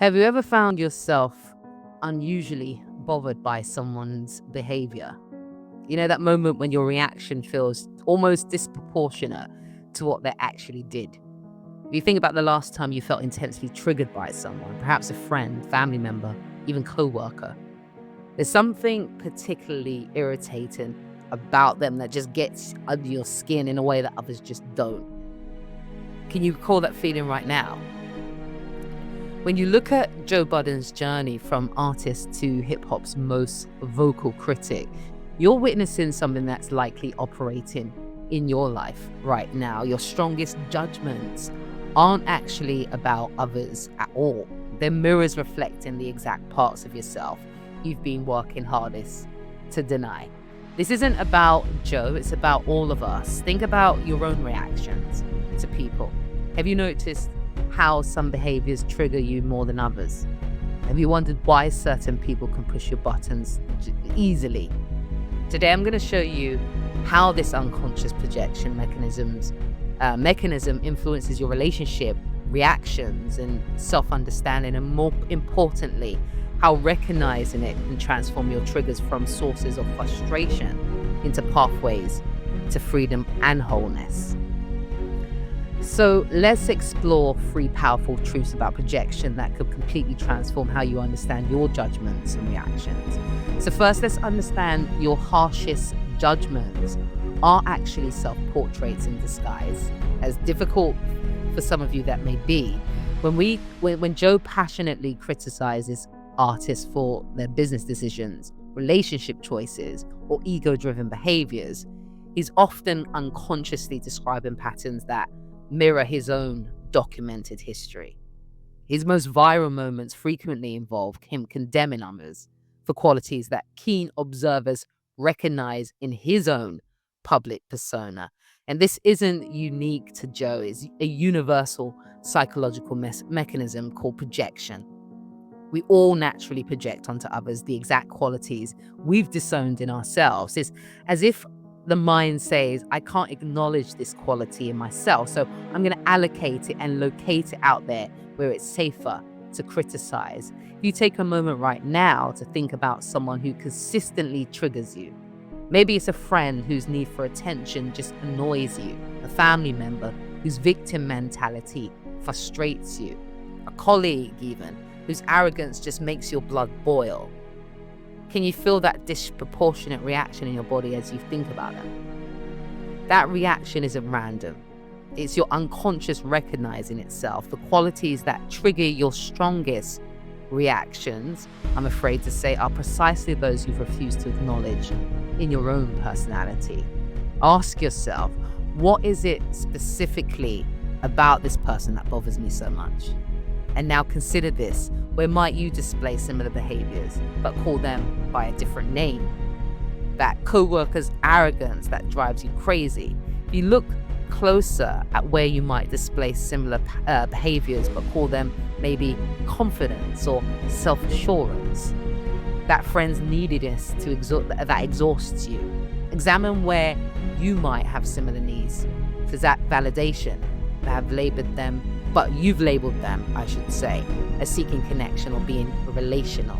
Have you ever found yourself unusually bothered by someone's behavior? You know, that moment when your reaction feels almost disproportionate to what they actually did. If you think about the last time you felt intensely triggered by someone, perhaps a friend, family member, even co-worker, there's something particularly irritating about them that just gets under your skin in a way that others just don't. Can you recall that feeling right now? When you look at Joe Budden's journey from artist to hip hop's most vocal critic, you're witnessing something that's likely operating in your life right now. Your strongest judgments aren't actually about others at all. They're mirrors reflecting the exact parts of yourself you've been working hardest to deny. This isn't about Joe, it's about all of us. Think about your own reactions to people. Have you noticed how some behaviors trigger you more than others? Have you wondered why certain people can push your buttons easily? Today, I'm going to show you how this unconscious projection mechanism influences your relationship, reactions, and self-understanding, and more importantly, how recognizing it can transform your triggers from sources of frustration into pathways to freedom and wholeness. So let's explore 3 powerful truths about projection that could completely transform how you understand your judgments and reactions. So first, let's understand your harshest judgments are actually self-portraits in disguise. As difficult for some of you that may be, when Joe passionately criticizes artists for their business decisions, relationship choices, or ego-driven behaviors, he's often unconsciously describing patterns that mirror his own documented history. His most viral moments frequently involve him condemning others for qualities that keen observers recognize in his own public persona. And this isn't unique to Joe, it's a universal psychological mechanism called projection. We all naturally project onto others the exact qualities we've disowned in ourselves. It's as if the mind says, I can't acknowledge this quality in myself, so I'm going to allocate it and locate it out there where it's safer to criticize. If you take a moment right now to think about someone who consistently triggers you, maybe it's a friend whose need for attention just annoys you, a family member whose victim mentality frustrates you, a colleague even, whose arrogance just makes your blood boil. Can you feel that disproportionate reaction in your body as you think about it? That reaction isn't random. It's your unconscious recognizing itself. The qualities that trigger your strongest reactions, I'm afraid to say, are precisely those you've refused to acknowledge in your own personality. Ask yourself, what is it specifically about this person that bothers me so much? And now consider this. Where might you display similar behaviors, but call them by a different name? That co-worker's arrogance that drives you crazy. If you look closer at where you might display similar behaviors, but call them maybe confidence or self-assurance. That friend's neediness that exhausts you. Examine where you might have similar needs for that validation, you've labeled them, I should say, as seeking connection or being relational.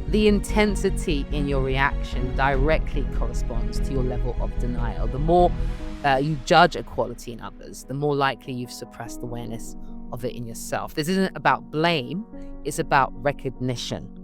The intensity in your reaction directly corresponds to your level of denial. The more you judge a quality in others, the more likely you've suppressed awareness of it in yourself. This isn't about blame, it's about recognition.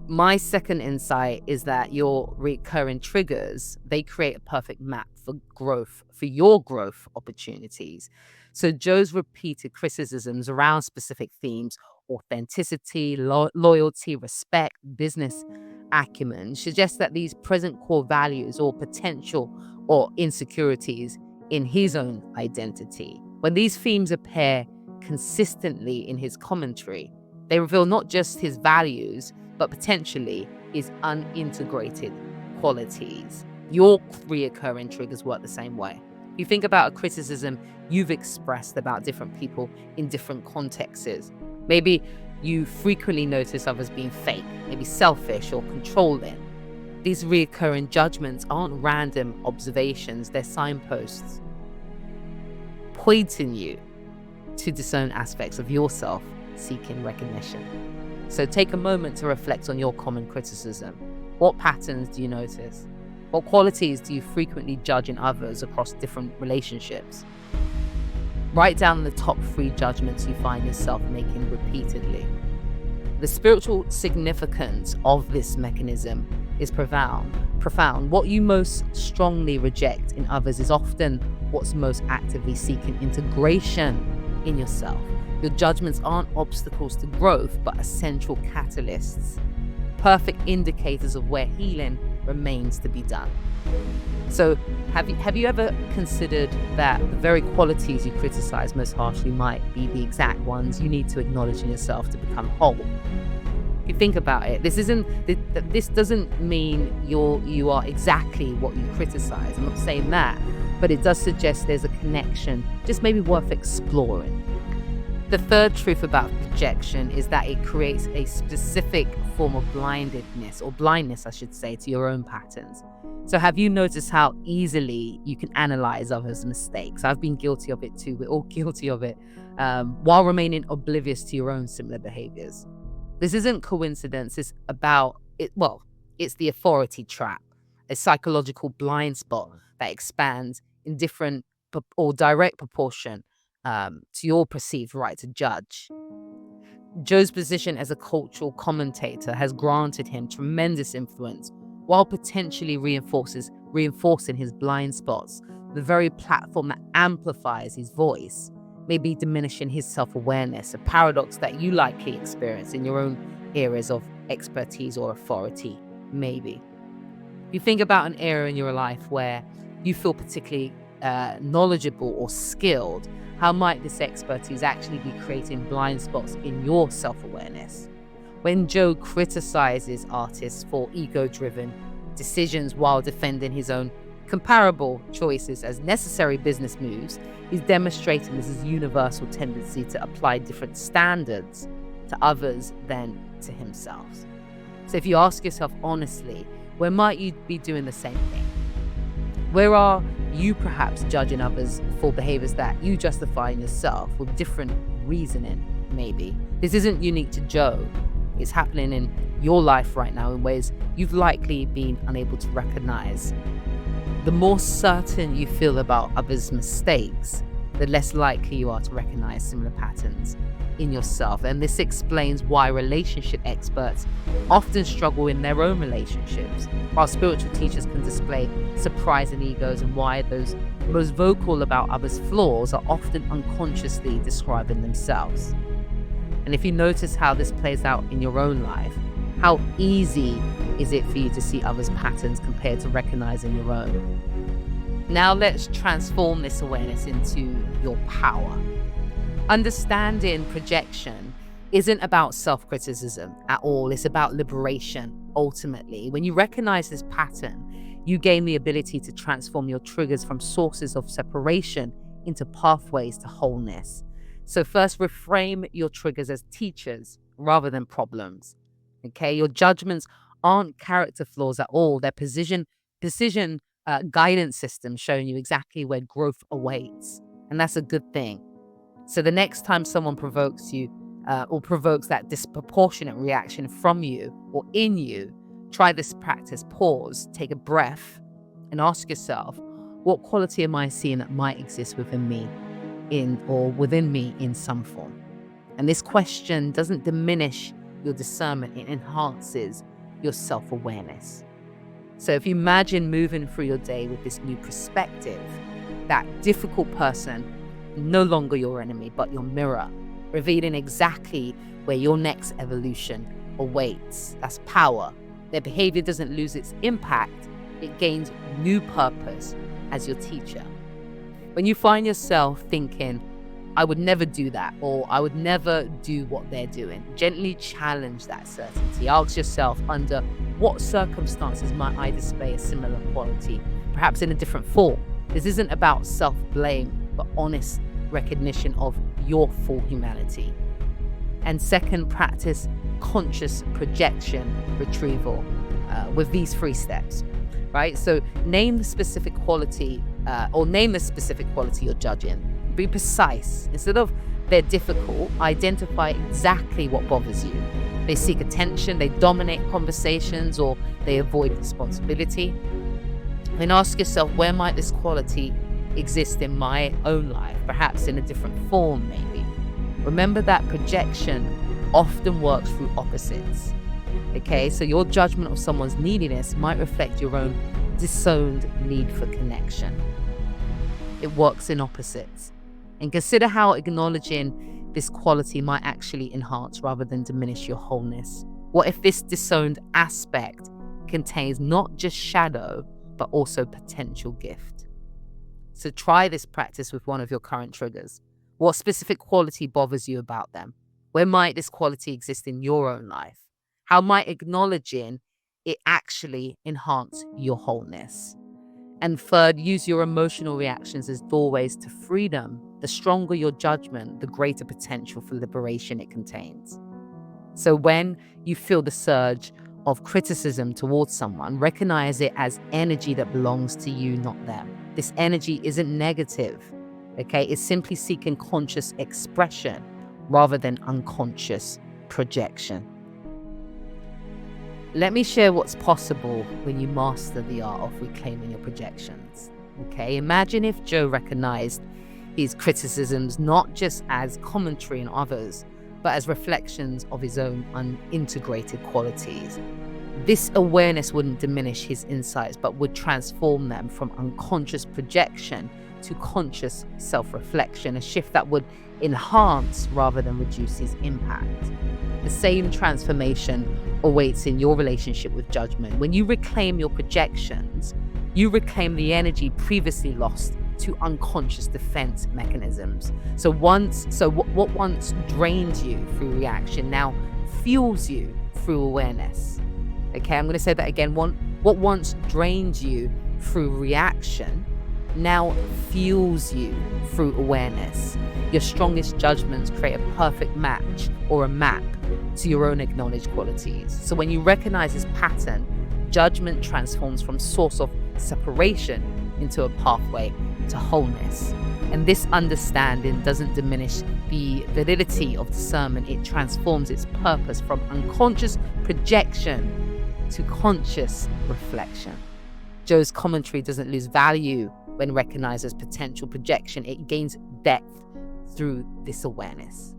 My second insight is that your recurring triggers, they create a perfect map for growth, for your growth opportunities. So Joe's repeated criticisms around specific themes, authenticity, loyalty, respect, business acumen, suggest that these present core values or potential or insecurities in his own identity. When these themes appear consistently in his commentary, they reveal not just his values, but potentially his unintegrated qualities. Your reoccurring triggers work the same way. You think about a criticism you've expressed about different people in different contexts. Maybe you frequently notice others being fake, maybe selfish or controlling. These reoccurring judgments aren't random observations, they're signposts pointing you to disown aspects of yourself seeking recognition. So take a moment to reflect on your common criticism. What patterns do you notice? What qualities do you frequently judge in others across different relationships? Write down the top 3 judgments you find yourself making repeatedly. The spiritual significance of this mechanism is profound. What you most strongly reject in others is often what's most actively seeking integration in yourself. Your judgments aren't obstacles to growth, but essential catalysts, perfect indicators of where healing remains to be done. So have you ever considered that the very qualities you criticize most harshly might be the exact ones you need to acknowledge in yourself to become whole? If you think about it, this doesn't mean you are exactly what you criticize. I'm not saying that, but it does suggest there's a connection, just maybe worth exploring. The third truth about projection is that it creates a specific form of blindness, I should say, to your own patterns. So have you noticed how easily you can analyze others' mistakes? I've been guilty of it too. We're all guilty of it, while remaining oblivious to your own similar behaviors. This isn't coincidence. It's about it. Well, it's the authority trap, a psychological blind spot that expands in different or direct proportion to your perceived right to judge. Joe's position as a cultural commentator has granted him tremendous influence while potentially reinforcing his blind spots. The very platform that amplifies his voice may be diminishing his self-awareness, a paradox that you likely experience in your own areas of expertise or authority, maybe. If you think about an area in your life where you feel particularly knowledgeable or skilled, how might this expertise actually be creating blind spots in your self-awareness? When Joe criticizes artists for ego-driven decisions while defending his own comparable choices as necessary business moves, he's demonstrating this universal tendency to apply different standards to others than to himself. So if you ask yourself honestly, where might you be doing the same thing? Where are you perhaps judging others for behaviors that you justify in yourself with different reasoning, maybe? This isn't unique to Joe. It's happening in your life right now in ways you've likely been unable to recognize. The more certain you feel about others' mistakes, the less likely you are to recognize similar patterns in yourself. And this explains why relationship experts often struggle in their own relationships, while spiritual teachers can display surprising egos, and why those most vocal about others' flaws are often unconsciously describing themselves. And if you notice how this plays out in your own life, how easy is it for you to see others' patterns compared to recognizing your own? Now let's transform this awareness into your power. Understanding projection isn't about self-criticism at all. It's about liberation, ultimately. When you recognize this pattern, you gain the ability to transform your triggers from sources of separation into pathways to wholeness. So first, reframe your triggers as teachers rather than problems. Okay, your judgments aren't character flaws at all. They're precision guidance systems showing you exactly where growth awaits. And that's a good thing. So the next time someone provokes you or provokes that disproportionate reaction from you or in you, try this practice. Pause, take a breath, and ask yourself, what quality am I seeing that might exist within me within me in some form? And this question doesn't diminish your discernment, it enhances your self-awareness. So if you imagine moving through your day with this new perspective, that difficult person, no longer your enemy, but your mirror, revealing exactly where your next evolution awaits. That's power. Their behavior doesn't lose its impact, it gains new purpose as your teacher. When you find yourself thinking, I would never do that, or I would never do what they're doing, gently challenge that certainty. Ask yourself, under what circumstances might I display a similar quality, perhaps in a different form? This isn't about self-blame, but honest recognition of your full humanity. And second, practice conscious projection retrieval with these 3 steps, right? So name the specific quality you're judging. Be precise. Instead of they're difficult, identify exactly what bothers you. They seek attention, they dominate conversations, or they avoid responsibility. Then ask yourself, where might this quality exist in my own life? Perhaps in a different form, maybe. Remember that projection often works through opposites. Okay, so your judgment of someone's neediness might reflect your own disowned need for connection. It works in opposites. And consider how acknowledging this quality might actually enhance rather than diminish your wholeness. What if this disowned aspect contains not just shadow, but also potential gift? So try this practice with one of your current triggers. What specific quality bothers you about them? Where might this quality exist in your own life? How might acknowledging it actually enhance your wholeness? And third, use your emotional reactions as doorways to freedom. The stronger your judgment, the greater potential for liberation it contains. So when you feel the surge of criticism towards someone, recognize it as energy that belongs to you, not them. This energy isn't negative, okay? It's simply seeking conscious expression rather than unconscious projection. Let me share what's possible when you master the art of reclaiming your projections. Okay, imagine if Joe recognized his criticisms not just as commentary on others, but as reflections of his own unintegrated qualities. This awareness wouldn't diminish his insights, but would transform them from unconscious projection to conscious self-reflection, a shift that would enhance rather than reduce his impact. The same transformation awaits in your relationship with judgment. When you reclaim your projections, you reclaim the energy previously lost to unconscious defense mechanisms. So what once drained you through reaction now fuels you through awareness. Okay, I'm going to say that again. What once drained you through reaction now fuels you through awareness. Your strongest judgments create a perfect match or a map to your own acknowledged qualities. So when you recognize this pattern, judgment transforms from source of separation into a pathway to wholeness. And this understanding doesn't diminish the validity of discernment. It transforms its purpose from unconscious projection to conscious reflection. Joe's commentary doesn't lose value when recognized as potential projection. It gains depth through this awareness.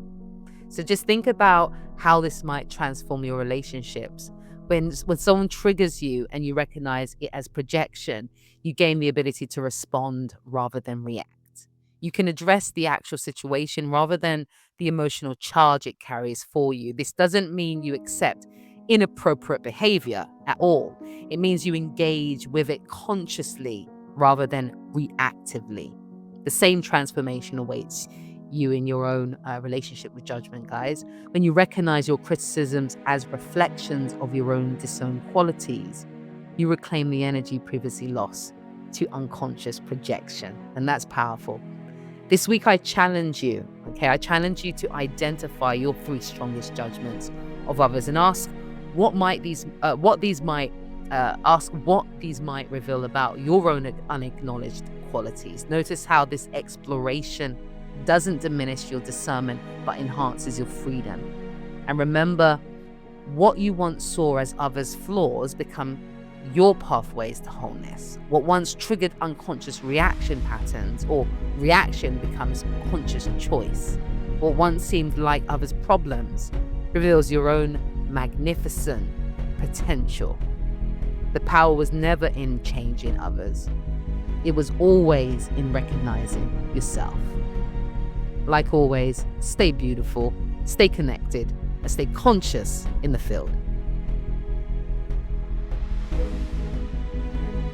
So just think about how this might transform your relationships. When someone triggers you and you recognize it as projection, you gain the ability to respond rather than react. You can address the actual situation rather than the emotional charge it carries for you. This doesn't mean you accept inappropriate behavior at all. It means you engage with it consciously rather than reactively. The same transformation awaits you in your own relationship with judgment, guys. When you recognize your criticisms as reflections of your own disowned qualities, you reclaim the energy previously lost to unconscious projection. And that's powerful. This week, I challenge you, okay? I challenge you to identify your 3 strongest judgments of others and ask what these might reveal about your own unacknowledged qualities. Notice how this exploration doesn't diminish your discernment, but enhances your freedom. And remember, what you once saw as others' flaws become your pathways to wholeness. What once triggered unconscious reaction patterns or reaction becomes conscious choice. What once seemed like others' problems reveals your own magnificent potential. The power was never in changing others. It was always in recognizing yourself. Like always, stay beautiful, stay connected, and stay conscious in the field.